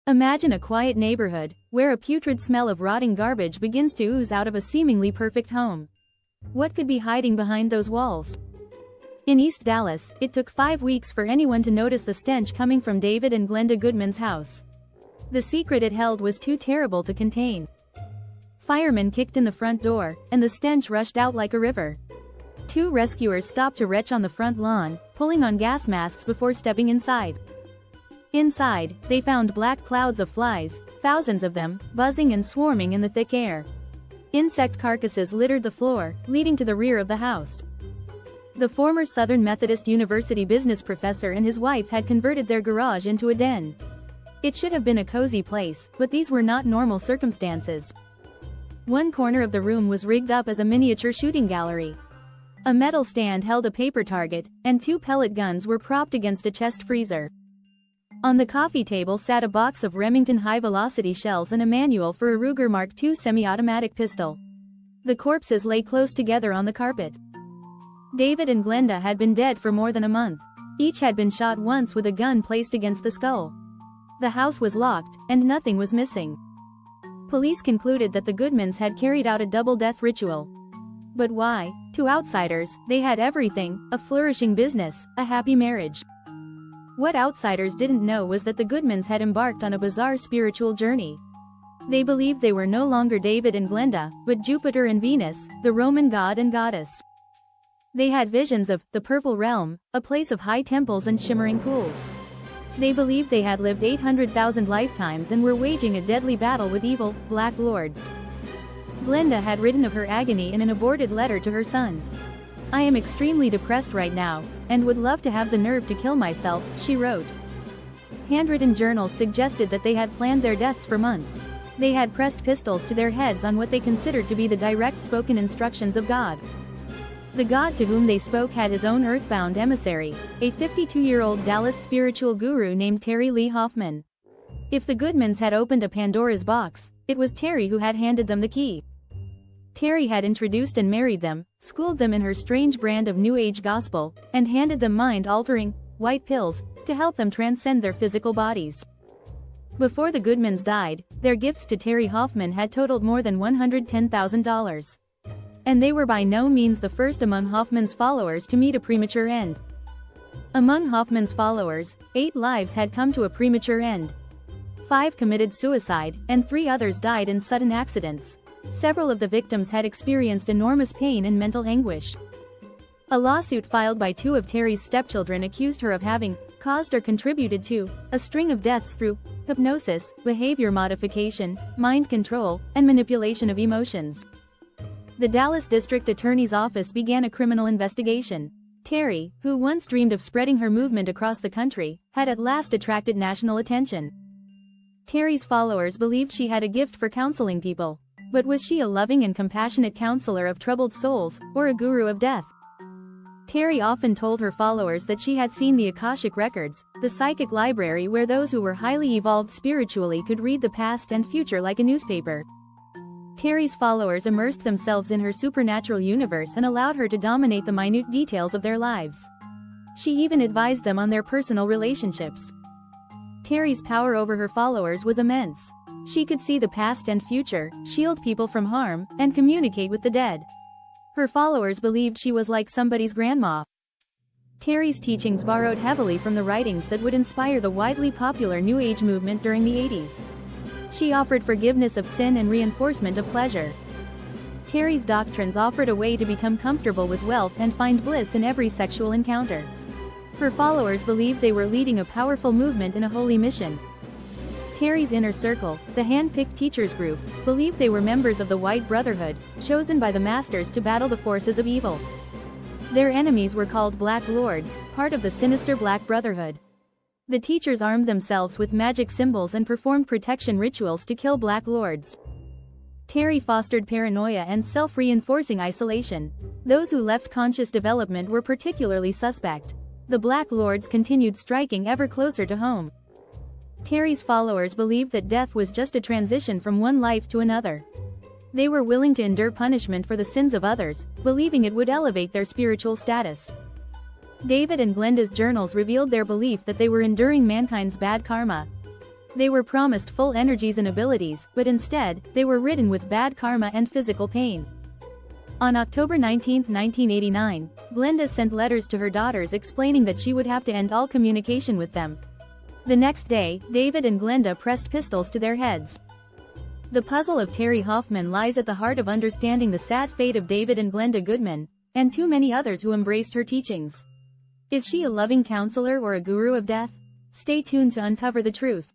Imagine a quiet neighborhood, where a putrid smell of rotting garbage begins to ooze out of a seemingly perfect home. What could be hiding behind those walls? In East Dallas, it took 5 weeks for anyone to notice the stench coming from David and Glenda Goodman's house. The secret it held was too terrible to contain. Firemen kicked in the front door, and the stench rushed out like a river. 2 rescuers stopped to retch on the front lawn, pulling on gas masks before stepping inside. Inside, they found black clouds of flies, thousands of them, buzzing and swarming in the thick air. Insect carcasses littered the floor, leading to the rear of the house. The former Southern Methodist University business professor and his wife had converted their garage into a den. It should have been a cozy place, but these were not normal circumstances. One corner of the room was rigged up as a miniature shooting gallery. A metal stand held a paper target, and 2 pellet guns were propped against a chest freezer. On the coffee table sat a box of Remington high-velocity shells and a manual for a Ruger Mark II semi-automatic pistol. The corpses lay close together on the carpet. David and Glenda had been dead for more than a month. Each had been shot once with a gun placed against the skull. The house was locked, and nothing was missing. Police concluded that the Goodmans had carried out a double-death ritual. But why? To outsiders, they had everything: a flourishing business, a happy marriage. What outsiders didn't know was that the Goodmans had embarked on a bizarre spiritual journey. They believed they were no longer David and Glenda, but Jupiter and Venus, the Roman god and goddess. They had visions of the Purple Realm, a place of high temples and shimmering pools. They believed they had lived 800,000 lifetimes and were waging a deadly battle with evil, black lords. Glenda had written of her agony in an aborted letter to her son. "I am extremely depressed right now, and would love to have the nerve to kill myself," she wrote. Handwritten journals suggested that they had planned their deaths for months. They had pressed pistols to their heads on what they considered to be the direct spoken instructions of God. The God to whom they spoke had his own earthbound emissary, a 52-year-old Dallas spiritual guru named Terry Lee Hoffman. If the Goodmans had opened a Pandora's box, it was Terry who had handed them the key. Terry had introduced and married them, schooled them in her strange brand of New Age gospel, and handed them mind-altering, white pills, to help them transcend their physical bodies. Before the Goodmans died, their gifts to Terry Hoffman had totaled more than $110,000. And they were by no means the first among Hoffman's followers to meet a premature end. Among Hoffman's followers, 8 lives had come to a premature end. 5 committed suicide, and 3 others died in sudden accidents. Several of the victims had experienced enormous pain and mental anguish. A lawsuit filed by 2 of Terry's stepchildren accused her of having caused or contributed to a string of deaths through hypnosis, behavior modification, mind control, and manipulation of emotions. The Dallas District Attorney's Office began a criminal investigation. Terry, who once dreamed of spreading her movement across the country, had at last attracted national attention. Terry's followers believed she had a gift for counseling people. But was she a loving and compassionate counselor of troubled souls, or a guru of death? Terry often told her followers that she had seen the Akashic Records, the psychic library where those who were highly evolved spiritually could read the past and future like a newspaper. Terry's followers immersed themselves in her supernatural universe and allowed her to dominate the minute details of their lives. She even advised them on their personal relationships. Terry's power over her followers was immense. She could see the past and future, shield people from harm, and communicate with the dead. Her followers believed she was like somebody's grandma. Terry's teachings borrowed heavily from the writings that would inspire the widely popular New Age movement during the 80s. She offered forgiveness of sin and reinforcement of pleasure. Terry's doctrines offered a way to become comfortable with wealth and find bliss in every sexual encounter. Her followers believed they were leading a powerful movement in a holy mission. Terry's inner circle, the hand-picked teachers group, believed they were members of the White Brotherhood, chosen by the masters to battle the forces of evil. Their enemies were called Black Lords, part of the sinister Black Brotherhood. The teachers armed themselves with magic symbols and performed protection rituals to kill Black Lords. Terry fostered paranoia and self-reinforcing isolation. Those who left conscious development were particularly suspect. The Black Lords continued striking ever closer to home. Terry's followers believed that death was just a transition from one life to another. They were willing to endure punishment for the sins of others, believing it would elevate their spiritual status. David and Glenda's journals revealed their belief that they were enduring mankind's bad karma. They were promised full energies and abilities, but instead, they were ridden with bad karma and physical pain. On October 19, 1989, Glenda sent letters to her daughters explaining that she would have to end all communication with them. The next day, David and Glenda pressed pistols to their heads. The puzzle of Terry Hoffman lies at the heart of understanding the sad fate of David and Glenda Goodman, and too many others who embraced her teachings. Is she a loving counselor or a guru of death? Stay tuned to uncover the truth.